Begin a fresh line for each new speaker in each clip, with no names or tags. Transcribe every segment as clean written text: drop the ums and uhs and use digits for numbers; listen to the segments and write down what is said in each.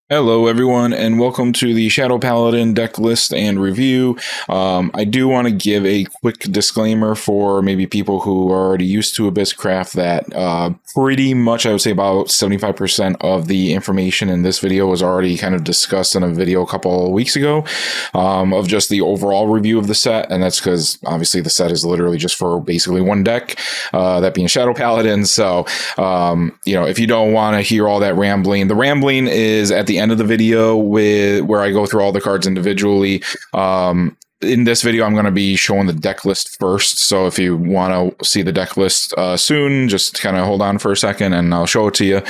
Hello everyone, and welcome to the Shadow Paladin deck list and review. I do want to give a quick disclaimer for maybe people who are already used to Abysscraft that pretty much, I would say about 75% of the information in this video was already kind of discussed in a video a couple of weeks ago of just the overall review of the set, and that's because obviously the set is literally just for basically one deck, that being Shadow Paladin. So, if you don't want to hear all that rambling, the rambling is at the end of the video where I go through all the cards individually. In this video, I'm going to be showing the deck list first. So if you want to see the deck list soon, just kind of hold on for a second and I'll show it to you.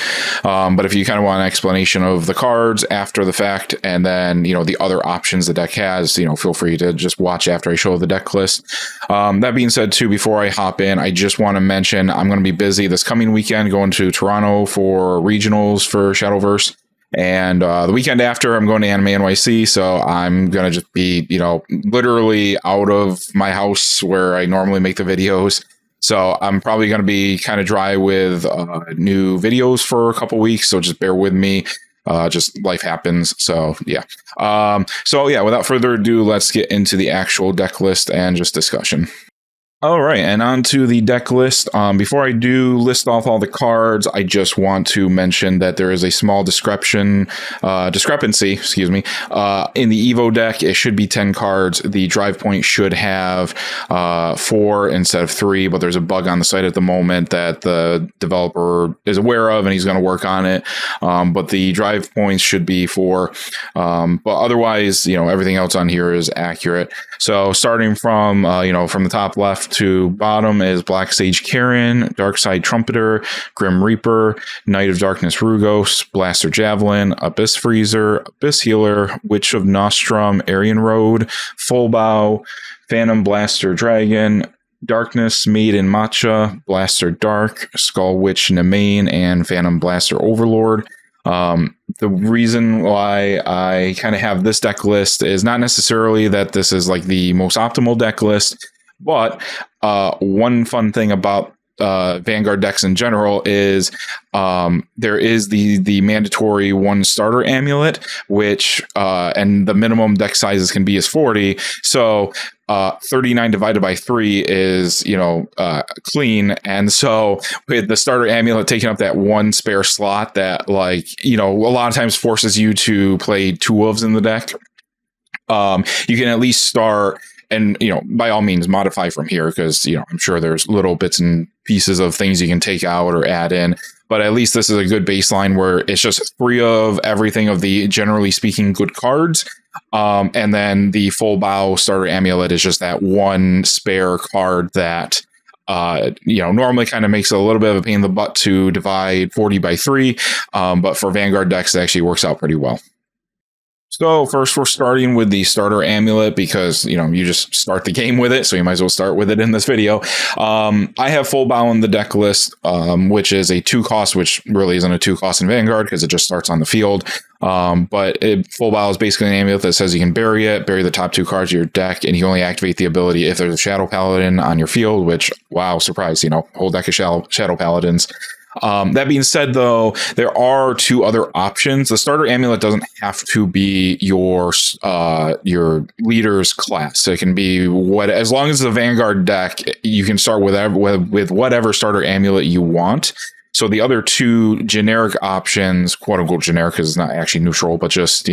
But if you kind of want an explanation of the cards after the fact, and then, the other options the deck has, feel free to just watch after I show the deck list. That being said, too, before I hop in, I just want to mention I'm going to be busy this coming weekend going to Toronto for regionals for Shadowverse. And the weekend after, I'm going to Anime NYC, so I'm going to just be, literally out of my house where I normally make the videos. So I'm probably going to be kind of dry with new videos for a couple weeks, so just bear with me. Just life happens. So, yeah. Without further ado, let's get into the actual deck list and just discussion. All right, and on to the deck list. Before I do list off all the cards, I just want to mention that there is a small discrepancy, in the Evo deck. It should be 10 cards. The drive point should have 4 instead of 3, but there's a bug on the site at the moment that the developer is aware of, and he's going to work on it. But the drive points should be 4. But otherwise, everything else on here is accurate. So starting from, from the top left to bottom is Black Sage Karen, Darkside Trumpeter, Grim Reaper, Knight of Darkness Rugos, Blaster Javelin, Abyss Freezer, Abyss Healer, Witch of Nostrum, Aryan Road, Full Bow, Phantom Blaster Dragon, Darkness Maiden Matcha, Blaster Dark, Skull Witch Nemain, and Phantom Blaster Overlord. The reason why I kind of have this deck list is not necessarily that this is like the most optimal deck list, but one fun thing about Vanguard decks in general is there is the mandatory 1 starter amulet, which and the minimum deck sizes can be as 40. So 39 divided by 3 is clean, and so with the starter amulet taking up that 1 spare slot, that a lot of times forces you to play 2 wolves in the deck. You can at least start. And, by all means, modify from here because, I'm sure there's little bits and pieces of things you can take out or add in. But at least this is a good baseline where it's just free of everything of the, generally speaking, good cards. And then the Full Bow starter amulet is just that 1 spare card that, normally kind of makes it a little bit of a pain in the butt to divide 40 by 3. But for Vanguard decks, it actually works out pretty well. So first we're starting with the starter amulet because, you just start the game with it. So you might as well start with it in this video. I have Full Bow in the deck list, which is a 2 cost, which really isn't a 2 cost in Vanguard because it just starts on the field. But Full Bow is basically an amulet that says you can bury the top 2 cards of your deck, and you only activate the ability if there's a Shadow Paladin on your field, which, wow, surprise, whole deck of Shadow Paladins. That being said, though, there are 2 other options. The starter amulet doesn't have to be your leader's class. So it can be as long as it's a Vanguard deck, you can start with whatever starter amulet you want. So the other 2 generic options, quote unquote generic, because it's not actually neutral, but just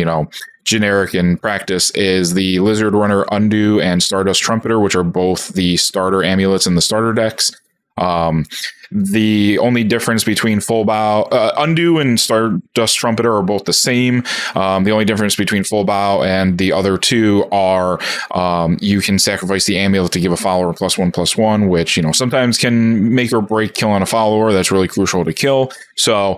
generic in practice, is the Lizard Runner Undo and Stardust Trumpeter, which are both the starter amulets in the starter decks. The only difference between Full Bow, Undo and Stardust Trumpeter are both the same. The only difference between Full Bow and the other 2 are you can sacrifice the amulet to give a follower +1/+1, which sometimes can make or break killing a follower that's really crucial to kill. So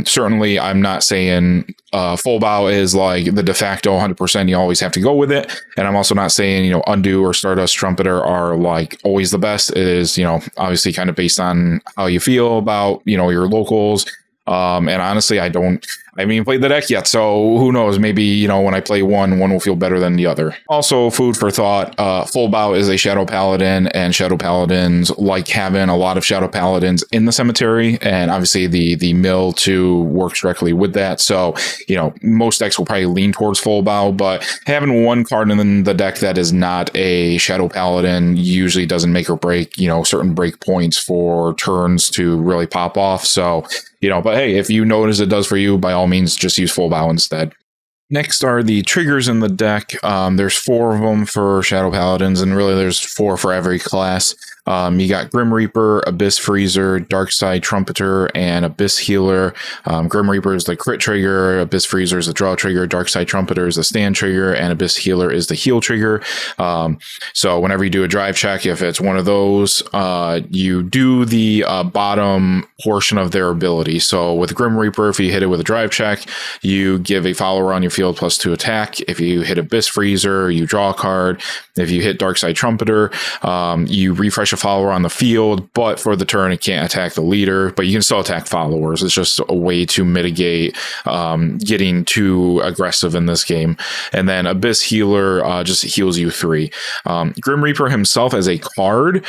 certainly I'm not saying Full Bow is like the de facto 100%, you always have to go with it. And I'm also not saying, Undo or Stardust Trumpeter are like always the best. It is, obviously kind of based on how you feel about, your locals. And honestly, I don't I mean, played the deck yet, so who knows? Maybe, you know, when I play one will feel better than the other. Also, food for thought, Fullbow is a Shadow Paladin, and Shadow Paladins like having a lot of Shadow Paladins in the cemetery, and obviously the mill too works directly with that. So, you know, most decks will probably lean towards Fullbow, but having one card in the deck that is not a Shadow Paladin usually doesn't make or break, you know, certain break points for turns to really pop off. So, you know, but hey, if you notice it does for you, by all means, just use Fullbow instead. Next are the triggers in the deck. There's 4 of them for Shadow Paladins, and really there's 4 for every class. You got Grim Reaper, Abyss Freezer, Darkside Trumpeter, and Abyss Healer. Grim Reaper is the crit trigger, Abyss Freezer is the draw trigger, Darkside Trumpeter is the stand trigger, and Abyss Healer is the heal trigger. So whenever you do a drive check, if it's one of those, you do the bottom portion of their ability. So with Grim Reaper, if you hit it with a drive check, you give a follower on your field +2 attack. If you hit Abyss Freezer, you draw a card. If you hit Darkside Trumpeter, you refresh a follower on the field, but for the turn, it can't attack the leader, but you can still attack followers. It's just a way to mitigate getting too aggressive in this game. And then Abyss Healer just heals you 3. Grim Reaper himself as a card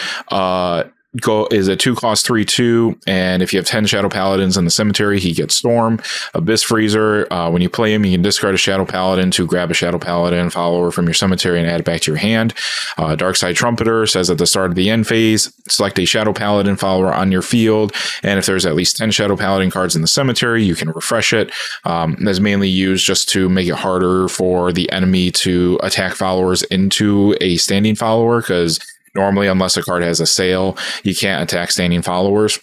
is a 2-cost 3/2, and if you have 10 Shadow Paladins in the cemetery, he gets Storm. Abyss Freezer, when you play him, you can discard a Shadow Paladin to grab a Shadow Paladin follower from your cemetery and add it back to your hand. Darkside Trumpeter says at the start of the end phase, select a Shadow Paladin follower on your field, and if there's at least 10 Shadow Paladin cards in the cemetery, you can refresh it. That's mainly used just to make it harder for the enemy to attack followers into a standing follower, because normally, unless a card has a sail, you can't attack standing followers.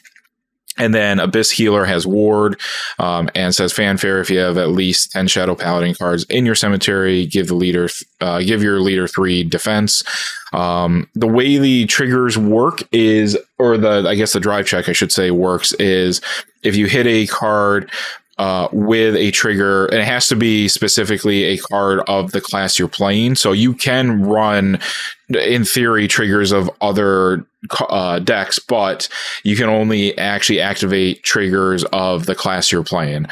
And then Abyss Healer has Ward and says fanfare. If you have at least 10 Shadow Paladin cards in your cemetery, give your leader 3 defense. The way the triggers work is, or the drive check I should say works, is if you hit a card with a trigger, and it has to be specifically a card of the class you're playing. So you can run, in theory, triggers of other decks, but you can only actually activate triggers of the class you're playing.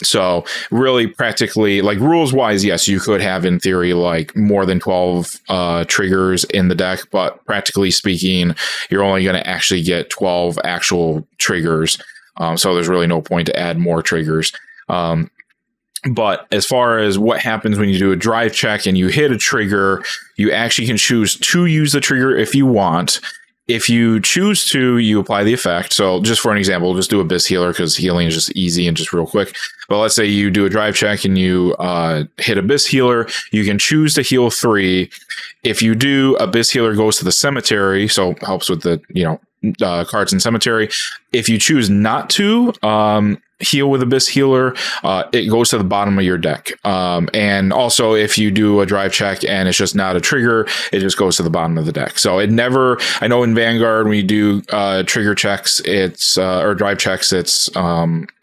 So really practically, like rules wise, yes, you could have in theory like more than 12 triggers in the deck, but practically speaking, you're only going to actually get 12 actual triggers. So there's really no point to add more triggers. But as far as what happens when you do a drive check and you hit a trigger, you actually can choose to use the trigger if you want. If you choose to, you apply the effect. So just for an example, just do Abyss Healer because healing is just easy and just real quick. But let's say you do a drive check and you hit Abyss Healer. You can choose to heal 3. If you do, Abyss Healer goes to the cemetery, so helps with the, cards in cemetery. If you choose not to heal with Abyss Healer, it goes to the bottom of your deck. And also, if you do a drive check and it's just not a trigger, it just goes to the bottom of the deck. So it never, I know in Vanguard, when you do trigger checks, it's or drive checks, it's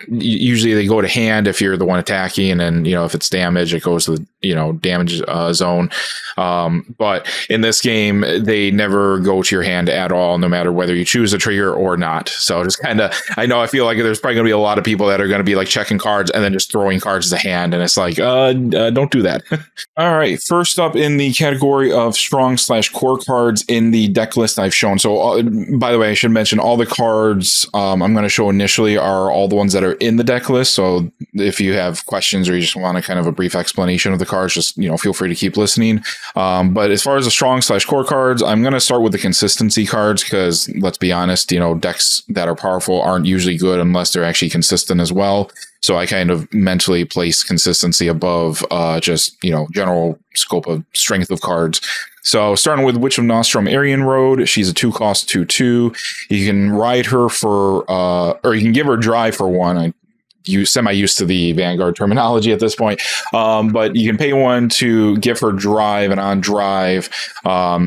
usually they go to hand if you're the one attacking, and if it's damage, it goes to the damage zone. But in this game, they never go to your hand at all, no matter whether you choose a trigger or not. So just kind of, I feel like there's probably gonna be a lot of people that are going to be like checking cards and then just throwing cards as a hand, and it's like don't do that. All right, first up in the category of strong/core cards in the deck list I've shown. So by the way, I should mention all the cards I'm going to show initially are all the ones that are in the deck list. So if you have questions or you just want a kind of a brief explanation of the cards, just feel free to keep listening. But as far as the strong/core cards, I'm going to start with the consistency cards, because let's be honest, decks that are powerful aren't usually good unless they're actually consistent as well. So I kind of mentally place consistency above just general scope of strength of cards. So starting with Witch of Nostrum Aryan Road, she's a 2-cost 2/2. You can ride her for or you can give her drive for 1. Semi-used to the Vanguard terminology at this point, but you can pay 1 to give her drive, and on drive,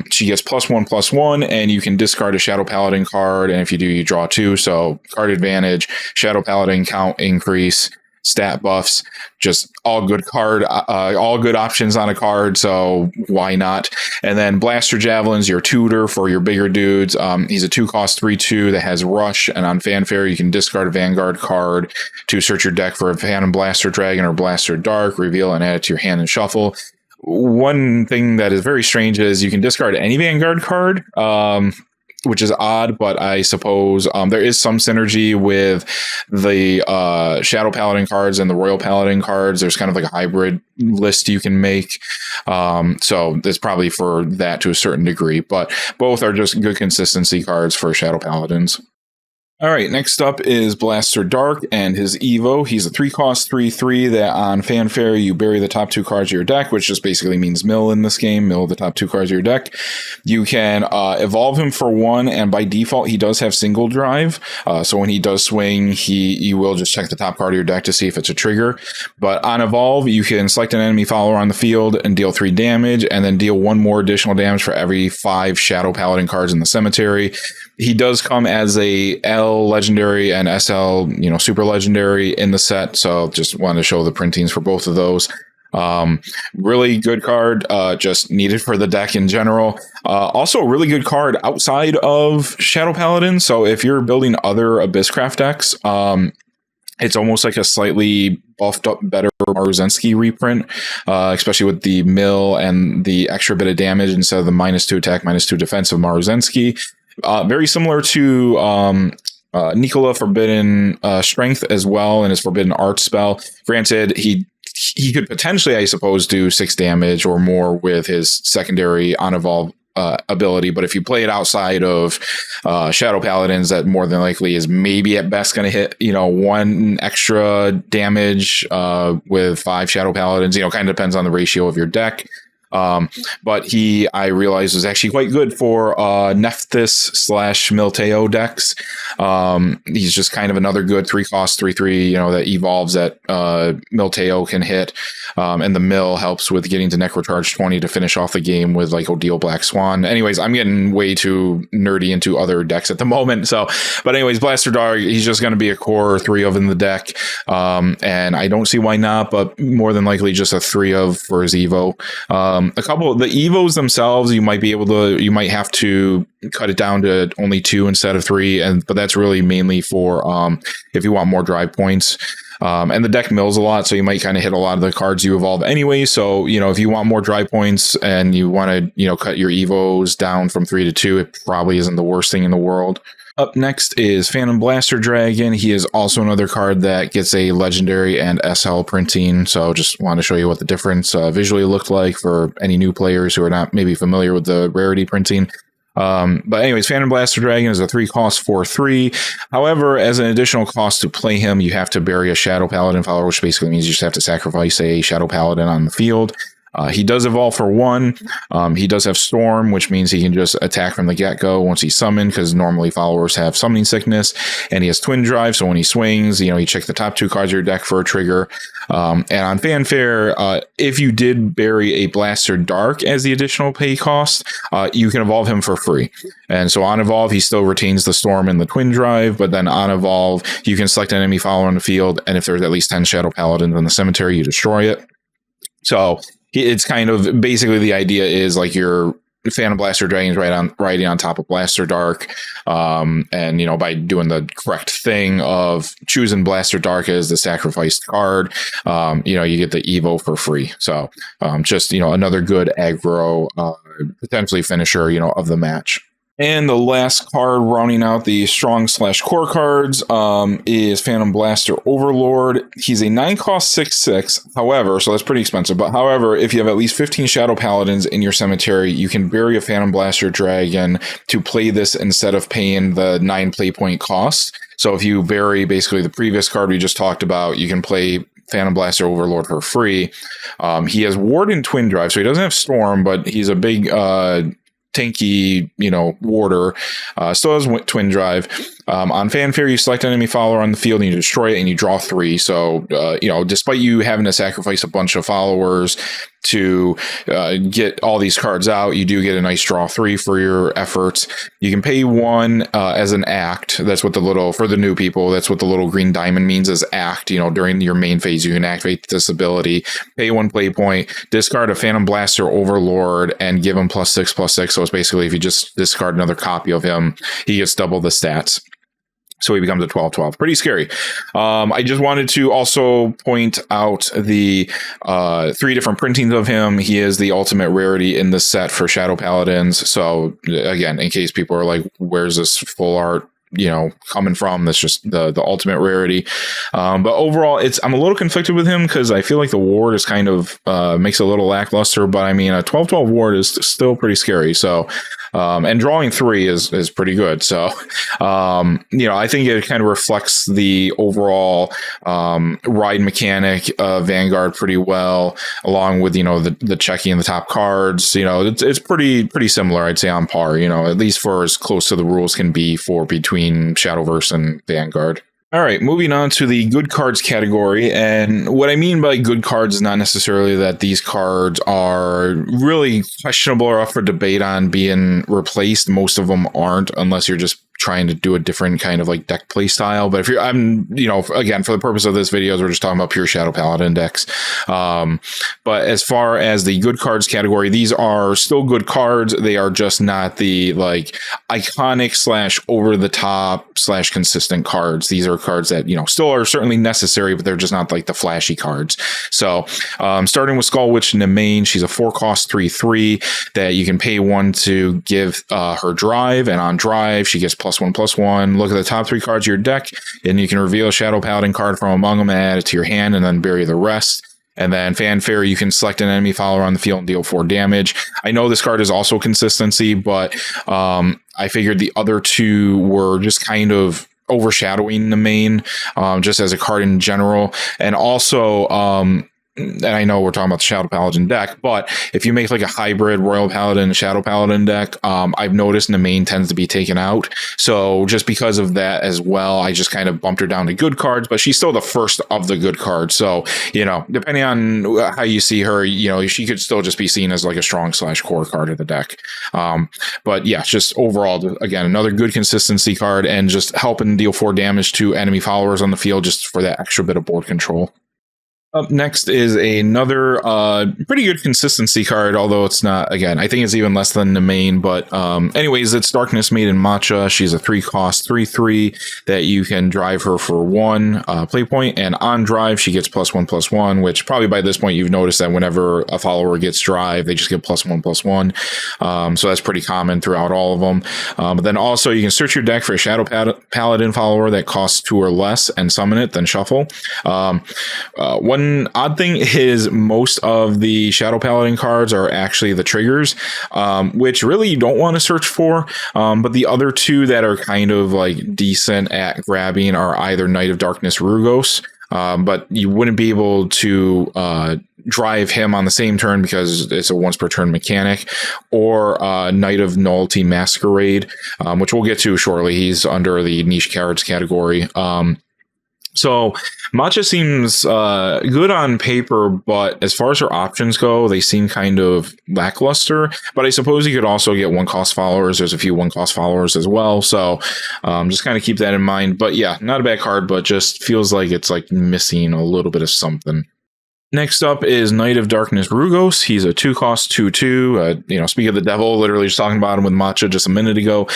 she gets +1/+1, and you can discard a Shadow Paladin card, and if you do, you draw 2, so card advantage, Shadow Paladin count increase. stat buffs, just all good all good options on a card, so why not? And then Blaster Javelin's your tutor for your bigger dudes. He's a 2-cost 3/2 that has Rush, and on Fanfare you can discard a Vanguard card to search your deck for a Phantom Blaster Dragon or Blaster Dark, reveal and add it to your hand and shuffle. One thing that is very strange is you can discard any Vanguard card, which is odd, but I suppose there is some synergy with the Shadow Paladin cards and the Royal Paladin cards. There's kind of like a hybrid list you can make. So it's probably for that to a certain degree, but both are just good consistency cards for Shadow Paladins. All right, next up is Blaster Dark and his Evo. He's a 3-cost 3/3 that on Fanfare you bury the top 2 cards of your deck, which just basically means mill in this game, mill the top 2 cards of your deck. You can evolve him for 1, and by default he does have single drive. So when he does swing, you will just check the top card of your deck to see if it's a trigger. But on evolve, you can select an enemy follower on the field and deal 3 damage, and then deal 1 more additional damage for every 5 Shadow Paladin cards in the cemetery. He does come as a L legendary and SL, super legendary in the set. So just wanted to show the printings for both of those. Really good card, just needed for the deck in general. Also a really good card outside of Shadow Paladin. So if you're building other Abysscraft decks, it's almost like a slightly buffed up, better Maruzensky reprint, especially with the mill and the extra bit of damage instead of the -2 attack, -2 defense of Maruzensky. Very similar to Nikola Forbidden Strength as well, and his Forbidden Art spell. Granted, he could potentially, I suppose, do 6 damage or more with his secondary on evolve ability, but if you play it outside of Shadow Paladins, that more than likely is maybe at best going to hit 1 extra damage with 5 Shadow Paladins. Kind of depends on the ratio of your deck. But I realized was actually quite good for Nephthys / Milteo decks. He's just kind of another good 3-cost 3/3, that evolves that Milteo can hit. And the mill helps with getting to Necrocharge 20 to finish off the game with like Odile Black Swan. Anyways, I'm getting way too nerdy into other decks at the moment. But anyways, Blaster Dark, he's just going to be a core 3 of in the deck. And I don't see why not, but more than likely just a 3 of for his Evo. A couple of the Evos themselves, you might have to cut it down to only 2 instead of 3, but that's really mainly for if you want more drive points. And the deck mills a lot, so you might kind of hit a lot of the cards you evolve anyway. So, if you want more drive points and you want to, cut your Evos down from 3 to 2, it probably isn't the worst thing in the world. Up next is Phantom Blaster Dragon. He is also another card that gets a legendary and SL printing. So just want to show you what the difference visually looked like for any new players who are not maybe familiar with the rarity printing. But anyways, Phantom Blaster Dragon is a 3-cost 4/3. However, as an additional cost to play him, you have to bury a Shadow Paladin follower, which basically means you just have to sacrifice a Shadow Paladin on the field. He does evolve for 1. He does have Storm, which means he can just attack from the get-go once he's summoned, because normally followers have summoning sickness, and he has Twin Drive, so when he swings, you check the top 2 cards of your deck for a trigger. And on Fanfare, if you did bury a Blaster Dark as the additional pay cost, you can evolve him for free. And so on evolve, he still retains the Storm and the Twin Drive, but then on evolve, you can select an enemy follower on the field, and if there's at least 10 Shadow Paladins in the cemetery, you destroy it. So it's kind of basically the idea is like your Phantom Blaster Dragon is riding on top of Blaster Dark. And, by doing the correct thing of choosing Blaster Dark as the sacrificed card, you get the Evo for free. So just, another good aggro, potentially finisher, of the match. And the last card rounding out the strong / core cards is Phantom Blaster Overlord. He's a 9-cost 6/6. However, so that's pretty expensive. But however, if you have at least 15 Shadow Paladins in your cemetery, you can bury a Phantom Blaster Dragon to play this instead of paying the 9 play point cost. So if you bury basically the previous card we just talked about, you can play Phantom Blaster Overlord for free. He has Ward and Twin Drive, so he doesn't have Storm, but he's a big tanky, warder, still has Twin Drive. On Fanfare, you select an enemy follower on the field and you destroy it and you draw 3. So, despite you having to sacrifice a bunch of followers to get all these cards out, you do get a nice draw 3 for your efforts. You can pay 1 as an act. That's what for the new people, that's what the little green diamond means, is act. During your main phase, you can activate this ability, pay 1 play point, discard a Phantom Blaster Overlord, and give him +6/+6. So it's basically, if you just discard another copy of him, he gets double the stats. So he becomes a 12/12. Pretty scary. I just wanted to also point out the 3 different printings of him. He is the ultimate rarity in the set for Shadow Paladins. So again, in case people are like, where's this full art coming from? That's just the ultimate rarity. But overall, I'm a little conflicted with him because I feel like the ward is kind of makes it a little lackluster, but I mean, a 12/12 ward is still pretty scary. So, and drawing 3 is pretty good. So, I think it kind of reflects the overall ride mechanic of Vanguard pretty well, along with, the checking the top cards. It's pretty similar, I'd say, on par, at least for as close to the rules can be for between Shadowverse and Vanguard. All right, moving on to the good cards category. And what I mean by good cards is not necessarily that these cards are really questionable or up for debate on being replaced. Most of them aren't, unless you're just trying to do a different kind of like deck play style. But if again, for the purpose of this video, we're just talking about pure Shadow Paladin decks. But as far as the good cards category, these are still good cards. They are just not the like iconic / over the top / consistent cards. These are cards that, still are certainly necessary, but they're just not like the flashy cards. So starting with Skull Witch Nemain, she's a 4-cost 3/3 that you can pay 1 to give her drive, and on drive she gets +1/+1. Look at the top 3 cards of your deck, and you can reveal a Shadow Paladin card from among them and add it to your hand, and then bury the rest. And then Fanfare, you can select an enemy follower on the field and deal 4 damage. I know this card is also consistency, but I figured the other 2 were just kind of overshadowing the main, just as a card in general. And also, and I know we're talking about the Shadow Paladin deck, but if you make like a hybrid Royal Paladin, Shadow Paladin deck, I've noticed the main tends to be taken out. So just because of that as well, I just kind of bumped her down to good cards, but she's still the first of the good cards. So, depending on how you see her, she could still just be seen as like a strong / core card of the deck. But yeah, just overall, again, another good consistency card and just helping deal 4 damage to enemy followers on the field just for that extra bit of board control. Up next is another pretty good consistency card, although it's not, again, I think it's even less than the main, but anyways, it's Darkness Maiden Matcha. She's a 3-cost 3/3 that you can drive her for 1 play point, and on drive she gets +1/+1, which probably by this point you've noticed that whenever a follower gets drive, they just get +1/+1. So that's pretty common throughout all of them. But then also you can search your deck for a Shadow Paladin follower that costs 2 or less and summon it, then shuffle. One odd thing is most of the Shadow Paladin cards are actually the triggers, which really you don't want to search for. But the other 2 that are kind of like decent at grabbing are either Knight of Darkness Rugos, but you wouldn't be able to drive him on the same turn because it's a once per turn mechanic, or Knight of Nullity Masquerade, which we'll get to shortly. He's under the niche cards category. So Matcha seems good on paper, but as far as her options go, they seem kind of lackluster. But I suppose you could also get 1-cost followers. There's a few 1-cost followers as well. So just kind of keep that in mind. But yeah, not a bad card, but just feels like it's like missing a little bit of something. Next up is Knight of Darkness Rugos. He's a 2-cost 2/2. Speak of the devil, literally just talking about him with Matcha just a minute ago.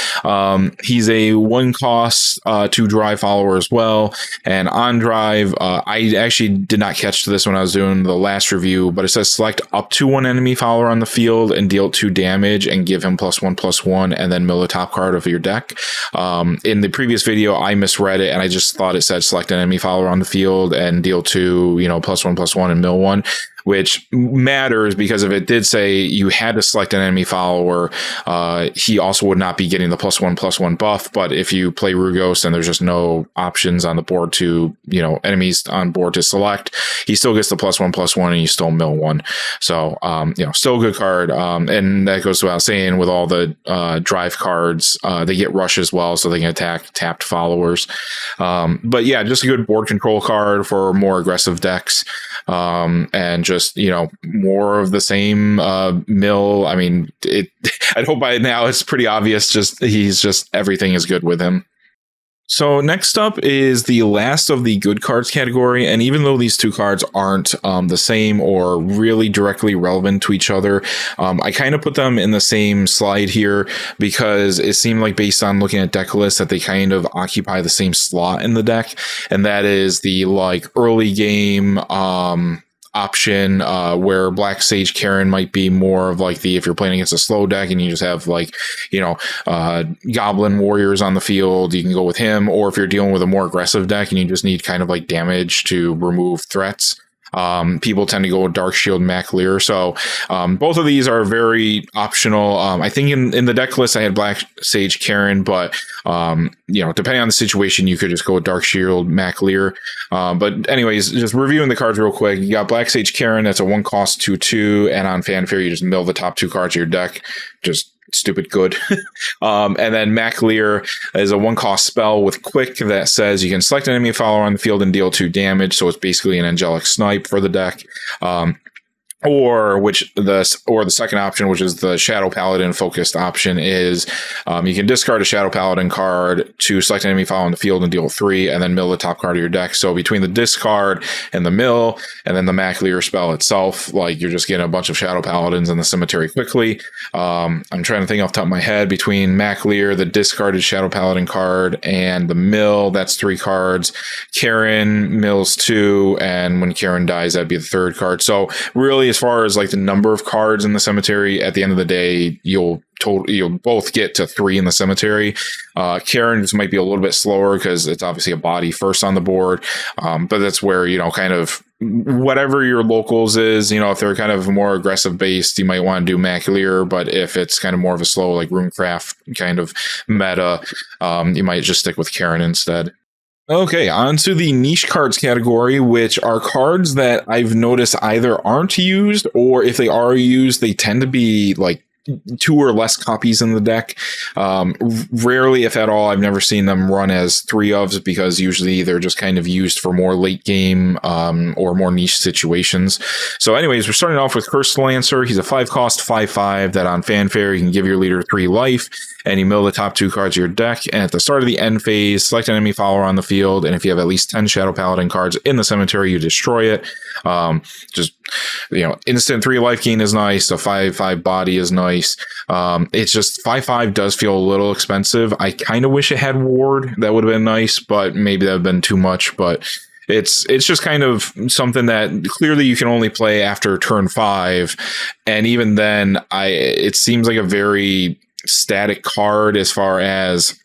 He's a 1-cost 2 drive follower as well. And on drive, I actually did not catch this when I was doing the last review, but it says select up to 1 enemy follower on the field and deal 2 damage and give him +1/+1 and then mill the top card of your deck. In the previous video, I misread it and I just thought it said select an enemy follower on the field and deal 2, +1/+1 and mill 1. which matters because if it did say you had to select an enemy follower, he also would not be getting the +1/+1 buff. But if you play Rugos and there's just no options on the board to, enemies on board to select, he still gets the +1/+1 and you still mill one. So, still a good card. And that goes without saying with all the drive cards, they get rush as well, so they can attack tapped followers. But yeah, just a good board control card for more aggressive decks. And just, more of the same mill. I mean, I'd hope by now it's pretty obvious, everything is good with him. So next up is the last of the good cards category, and even though these two cards aren't the same or really directly relevant to each other, I kind of put them in the same slide here because it seemed like, based on looking at deck lists, that they kind of occupy the same slot in the deck, and that is the early game option where Black Sage Karen might be more of if you're playing against a slow deck and you just have Goblin Warriors on the field, you can go with him. Or if you're dealing with a more aggressive deck and you just need kind of damage to remove threats, people tend to go with Dark Shield MacLear. So both of these are very optional. I think in the deck list I had Black Sage Karen, but depending on the situation, you could just go with Dark Shield MacLear. But anyways, just reviewing the cards real quick. You got Black Sage Karen, that's a 1-cost 2/2, and on Fanfare you just mill the top 2 cards of your deck. Just stupid good. And then MacLear is a 1-cost spell with quick that says you can select an enemy follower on the field and deal 2 damage. So it's basically an angelic snipe for the deck. Or the second option, which is the Shadow Paladin focused option, is you can discard a Shadow Paladin card to select an enemy follower on the field and deal 3, and then mill the top card of your deck. So between the discard and the mill, and then the MacLear spell itself, you're just getting a bunch of Shadow Paladins in the cemetery quickly. I'm trying to think off the top of my head, between MacLear, the discarded Shadow Paladin card, and the mill, that's 3 cards. Karen mills 2, and when Karen dies, that'd be the 3rd card. So really, as far as the number of cards in the cemetery, at the end of the day, you'll both get to 3 in the cemetery. Karen just might be a little bit slower because it's obviously a body first on the board. But that's where, kind of whatever your locals is, if they're kind of more aggressive based, you might want to do MacLear. But if it's kind of more of a slow, Runecraft kind of meta, you might just stick with Karen instead. Okay, on to the niche cards category, which are cards that I've noticed either aren't used, or if they are used, they tend to be 2 or less copies in the deck. Rarely, if at all, I've never seen them run as 3-ofs, because usually they're just kind of used for more late game or more niche situations. So anyways, we're starting off with Cursed Lancer. He's a 5-cost 5/5 that on Fanfare you can give your leader 3 life, and you mill the top 2 cards of your deck. And at the start of the end phase, select an enemy follower on the field, and if you have at least 10 Shadow Paladin cards in the cemetery, you destroy it. Instant 3 life gain is nice. The 5/5 body is nice. It's just 5/5 does feel a little expensive. I kind of wish it had ward. That would have been nice, but maybe that would have been too much. But it's just kind of something that clearly you can only play after turn 5, and even then, it seems like a very static card as far as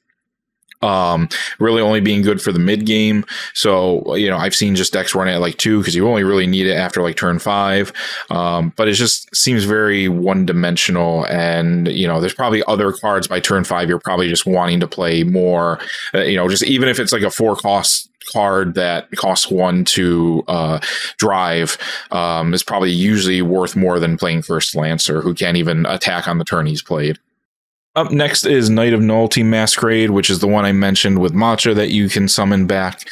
really only being good for the mid game. So, I've seen just decks run it at 2 because you only really need it after turn 5. But it just seems very one dimensional, and, there's probably other cards by turn 5 you're probably just wanting to play more, just even if it's a 4-cost card that costs 1 to drive, is probably usually worth more than playing Cursed Lancer, who can't even attack on the turn he's played. Up next is Knight of Nullity Masquerade, which is the one I mentioned with Matcha that you can summon back.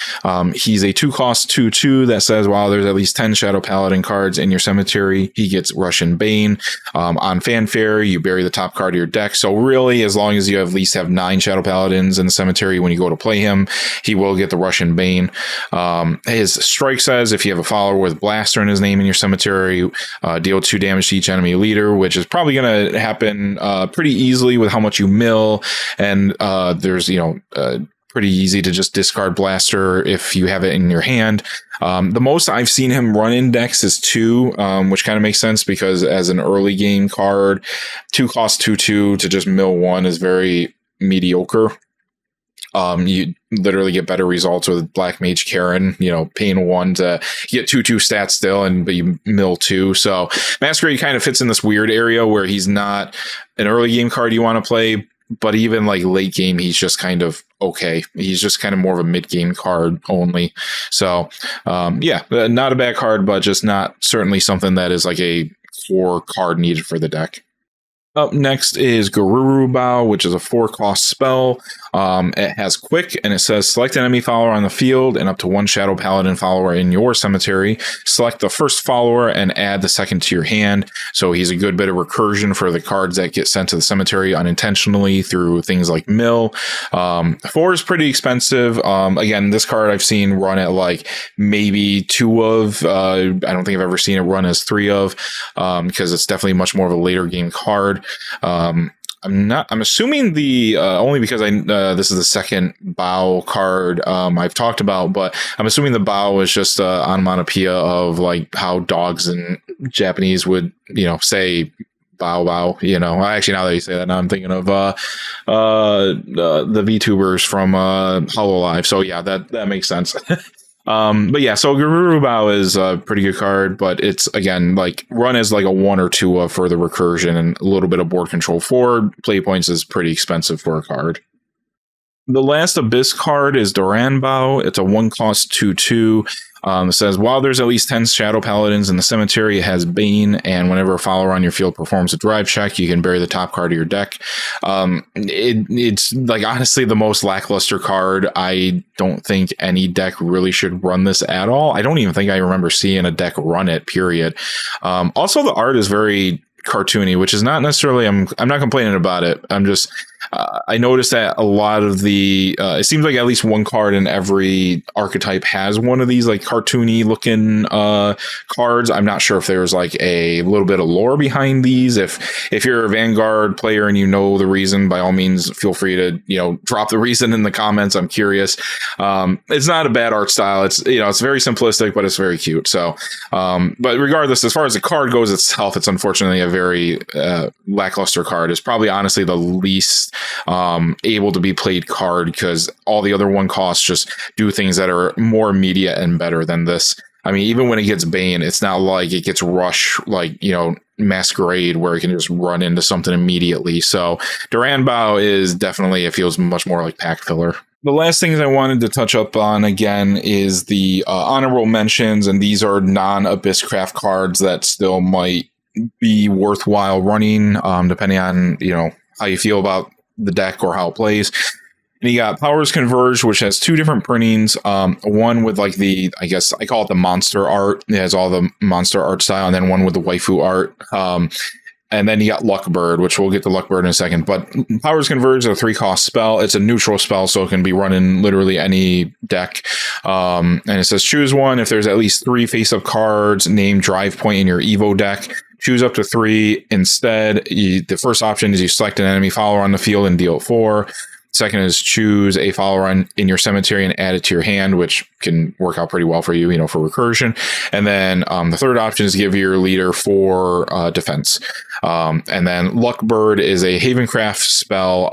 He's a 2-cost 2/2 that says while there's at least 10 Shadow Paladin cards in your cemetery, he gets Russian Bane. On Fanfare, you bury the top card of your deck. So really, as long as you at least have 9 Shadow Paladins in the cemetery when you go to play him, he will get the Russian Bane. His strike says if you have a follower with Blaster in his name in your cemetery, deal 2 damage to each enemy leader, which is probably going to happen pretty easily with how much you mill, and there's pretty easy to just discard Blaster if you have it in your hand. The most I've seen him run in decks is 2, which kind of makes sense because as an early game card, 2-cost 2/2 to just mill 1 is very mediocre. You literally get better results with Black Mage Karen, paying 1 to get 2/2 stats still, but you mill 2. So Masquerade kind of fits in this weird area where he's not an early game card you want to play, but even like late game, he's just kind of okay. He's just kind of more of a mid game card only. So not a bad card, but just not certainly something that is like a core card needed for the deck. Up next is Gururubau, which is a 4-cost spell. It has quick, and it says select an enemy follower on the field and up to 1 Shadow Paladin follower in your cemetery. Select the first follower and add the second to your hand. So he's a good bit of recursion for the cards that get sent to the cemetery unintentionally through things like mill. 4 is pretty expensive. Again, this card I've seen run at like maybe 2 of. I don't think I've ever seen it run as 3 of, because it's definitely much more of a later game card. I'm assuming only because this is the second bow card I've talked about, but I'm assuming the bow is just onomatopoeia of like how dogs in Japanese would, say bow bow. Actually, now that you say that, now I'm thinking of the VTubers from Hololive. So yeah, that makes sense. But yeah, so Gururubau is a pretty good card, but it's, again, like run as like a 1 or 2 for the recursion and a little bit of board control. 4 play points is pretty expensive for a card. The last Abyss card is Gururubau. It's a 1-cost 2/2. It says, while there's at least 10 Shadow Paladins in the cemetery, it has Bane, and whenever a follower on your field performs a drive check, you can bury the top card of your deck. It's like, honestly, the most lackluster card. I don't think any deck really should run this at all. I don't even think I remember seeing a deck run it, period. Also, the art is very cartoony, which is not necessarily, I'm not complaining about it. I'm just, I noticed that a lot of it seems like at least one card in every archetype has one of these like cartoony looking cards. I'm not sure if there's like a little bit of lore behind these. If you're a Vanguard player and you know the reason, by all means, feel free to, drop the reason in the comments. I'm curious. It's not a bad art style. It's, it's very simplistic, but it's very cute. So, but regardless, as far as the card goes itself, it's unfortunately a very lackluster card. It's probably honestly the least able to be played card, because all the other 1-costs just do things that are more immediate and better than this. I mean, even when it gets Bane, it's not like it gets Rush, like, Masquerade, where it can just run into something immediately. So Gururubau is definitely, it feels much more like pack filler. The last things I wanted to touch up on again is the honorable mentions, and these are non-Abyss Craft cards that still might be worthwhile running, depending on, how you feel about the deck or how it plays. And you got Powers Converge, which has 2 different printings. One with like I guess I call it the monster art. It has all the monster art style, and then one with the waifu art. And then you got Luckbird, which we'll get to Luckbird in a second. But Powers Converge is a 3-cost spell. It's a neutral spell, so it can be run in literally any deck. And it says choose one. If there's at least 3 face-up cards named Drive Point in your Evo deck, choose up to 3 instead. The first option is you select an enemy follower on the field and deal 4. Second is choose a follower in your cemetery and add it to your hand, which can work out pretty well for you, for recursion. And then the third option is give your leader 4 defense. And then Luckbird is a Havencraft spell,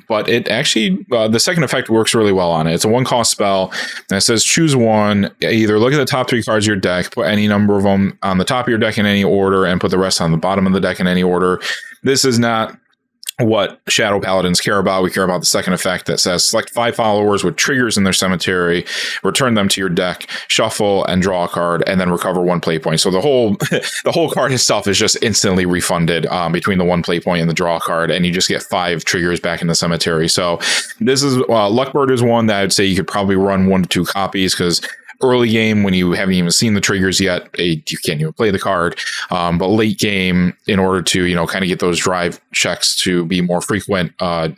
but it actually, the second effect works really well on it. It's a 1-cost spell, and it says choose one. Either look at the top 3 cards of your deck, put any number of them on the top of your deck in any order, and put the rest on the bottom of the deck in any order. This is not what Shadow Paladins care about. We care about the second effect that says select 5 followers with triggers in their cemetery, return them to your deck, shuffle and draw a card, and then recover 1 play point. So the whole the whole card itself is just instantly refunded between the 1 play point and the draw card, and you just get 5 triggers back in the cemetery. So this is Luckbird is one that I'd say you could probably run 1 to 2 copies, because early game, when you haven't even seen the triggers yet, you can't even play the card. But late game, in order to, kind of get those drive checks to be more frequent,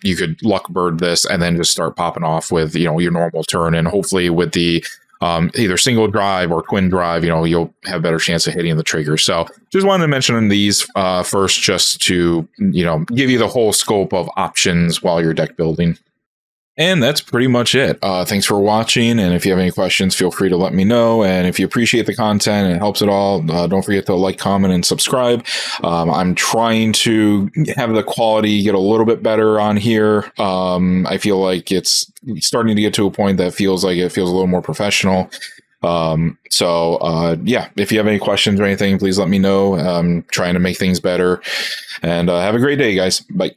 you could Luckbird this and then just start popping off with, your normal turn. And hopefully with the either single drive or twin drive, you'll have a better chance of hitting the trigger. So just wanted to mention these first, just to, give you the whole scope of options while you're deck building. And that's pretty much it. Thanks for watching. And if you have any questions, feel free to let me know. And if you appreciate the content and it helps at all, don't forget to like, comment, and subscribe. I'm trying to have the quality get a little bit better on here. I feel like it's starting to get to a point that feels like it feels a little more professional. Yeah, if you have any questions or anything, please let me know. I'm trying to make things better. And have a great day, guys. Bye.